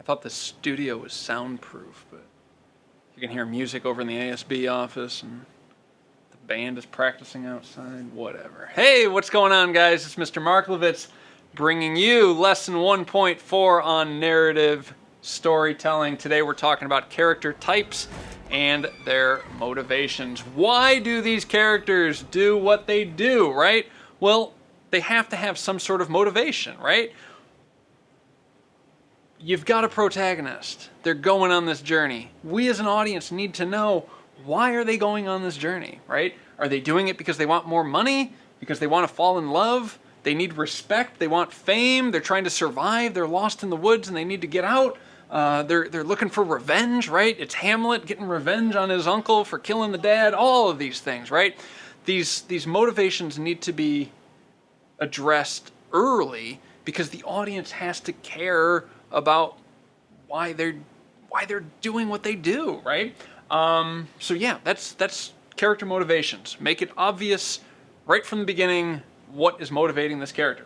I thought the studio was soundproof, but you can hear music over in the ASB office and the band is practicing outside, whatever. Hey, what's going on, guys? It's Mr. Marklevitz bringing you lesson 1.4 on narrative storytelling. Today we're talking about character types and their motivations. Why do these characters do what they do, right? Well, they have to have some sort of motivation, right? You've got a protagonist. They're going on this journey. We as an audience need to know, why are they going on this journey, right? Are they doing it because they want more money? Because they want to fall in love? They need respect? They want fame? They're trying to survive? They're lost in the woods and they need to get out? They're looking for revenge, right? It's Hamlet getting revenge on his uncle for killing the dad. All of these things, right? These motivations need to be addressed early because the audience has to care about why they're doing what they do, right? So yeah, that's character motivations. Make it obvious right from the beginning what is motivating this character.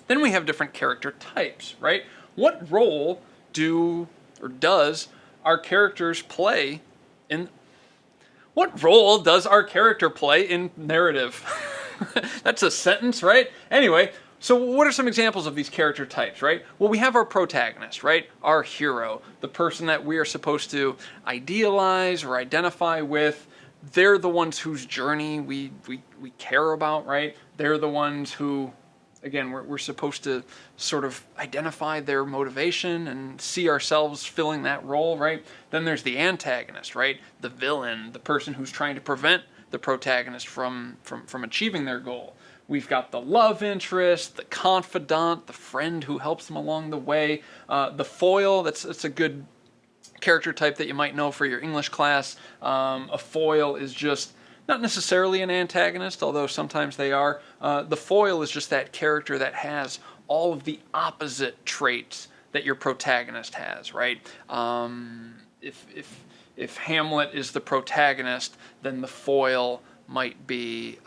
Then we have different character types, right? What role does our characters play in? What role does our character play in narrative? That's a sentence, right? Anyway. So what are some examples of these character types, right? Well, we have our protagonist, right? Our hero, the person that we are supposed to idealize or identify with. They're the ones whose journey we care about, right? They're the ones who, again, we're supposed to sort of identify their motivation and see ourselves filling that role, right? Then there's the antagonist, right? The villain, the person who's trying to prevent the protagonist from achieving their goal. We've got the love interest, the confidant, the friend who helps them along the way. The foil, that's a good character type that you might know for your English class. A foil is just not necessarily an antagonist, although sometimes they are. The foil is just that character that has all of the opposite traits that your protagonist has, right? If Hamlet is the protagonist, then the foil might be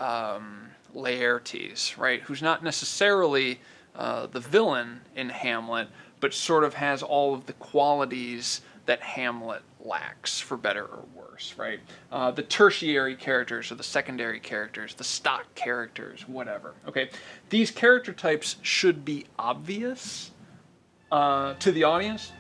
Laertes, right? Who's not necessarily the villain in Hamlet, but sort of has all of the qualities that Hamlet lacks, for better or worse, right? The tertiary characters or the secondary characters, the stock characters, whatever, okay? These character types should be obvious to the audience.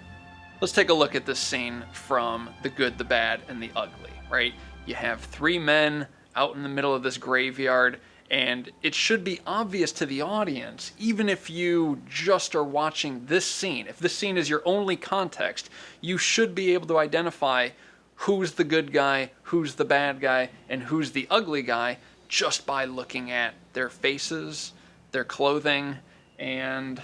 Let's take a look at this scene from The Good, the Bad, and the Ugly, right? You have three men out in the middle of this graveyard, and it should be obvious to the audience, even if you just are watching this scene. If this scene is your only context, you should be able to identify who's the good guy, who's the bad guy, and who's the ugly guy just by looking at their faces, their clothing, and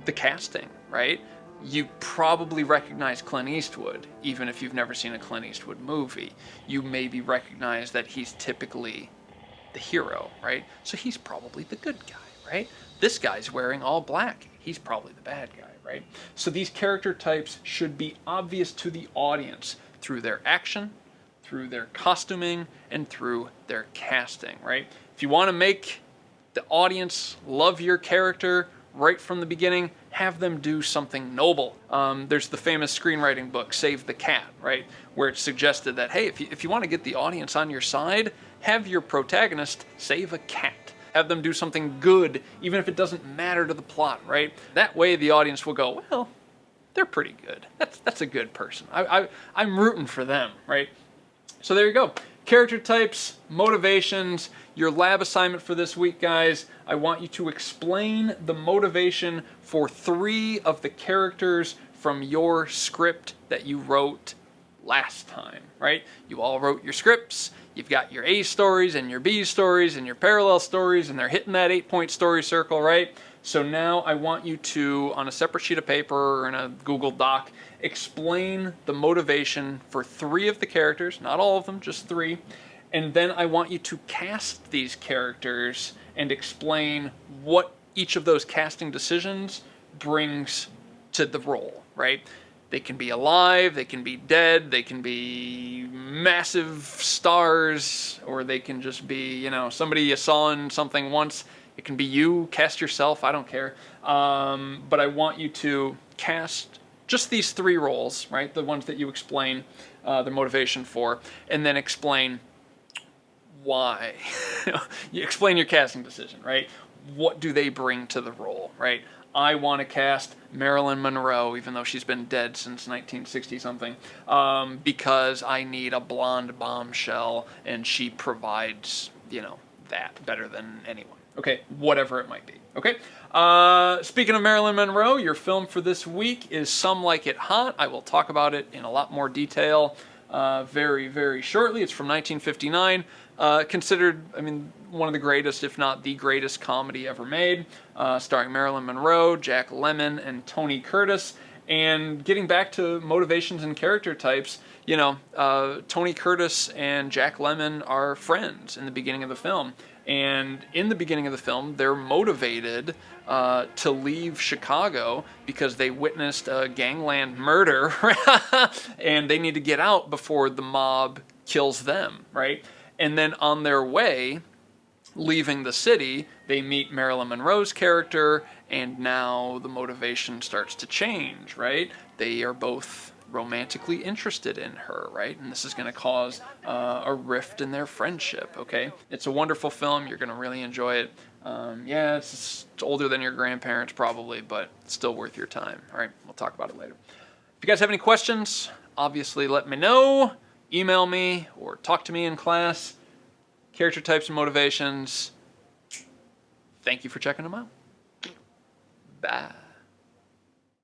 the casting, right? You probably recognize Clint Eastwood, even if you've never seen a Clint Eastwood movie. You maybe recognize that he's typically the hero, right? So he's probably the good guy, right? This guy's wearing all black. He's probably the bad guy, right? So these character types should be obvious to the audience through their action, through their costuming, and through their casting, right? If you want to make the audience love your character right from the beginning, have them do something noble. There's the famous screenwriting book, Save the Cat, right? Where it's suggested that, hey, if you want to get the audience on your side, have your protagonist save a cat. Have them do something good, even if it doesn't matter to the plot, right? That way the audience will go, well, they're pretty good. That's a good person. I'm rooting for them, right? So there you go. Character types, motivations. Your lab assignment for this week, guys, I want you to explain the motivation for 3 of the characters from your script that you wrote last time, right? You all wrote your scripts. You've got your A stories and your B stories and your parallel stories, and they're hitting that 8-point story circle, right? So now I want you to, on a separate sheet of paper or in a Google Doc, explain the motivation for 3 of the characters, not all of them, just 3. And then I want you to cast these characters and explain what each of those casting decisions brings to the role, right? They can be alive, they can be dead, they can be massive stars, or they can just be, somebody you saw in something once. It can be you, cast yourself, I don't care. But I want you to cast just these 3 roles, right? The ones that you explain their motivation for, and then explain why. You explain your casting decision, right? What do they bring to the role, right? I want to cast Marilyn Monroe, even though she's been dead since 1960-something, because I need a blonde bombshell, and she provides, that better than anyone. Okay, whatever it might be. Okay, speaking of Marilyn Monroe, your film for this week is Some Like It Hot. I will talk about it in a lot more detail very, very shortly. It's from 1959. Considered, one of the greatest, if not the greatest comedy ever made, starring Marilyn Monroe, Jack Lemmon, and Tony Curtis. And getting back to motivations and character types, Tony Curtis and Jack Lemmon are friends in the beginning of the film. And in the beginning of the film, they're motivated to leave Chicago because they witnessed a gangland murder, and they need to get out before the mob kills them, right? And then on their way, leaving the city, they meet Marilyn Monroe's character, and now the motivation starts to change, right? They are both romantically interested in her, right? And this is going to cause a rift in their friendship, okay? It's a wonderful film. You're going to really enjoy it. It's older than your grandparents probably, but it's still worth your time, all right? We'll talk about it later. If you guys have any questions, obviously let me know. Email me or talk to me in class. Character types and motivations. Thank you for checking them out. Bye.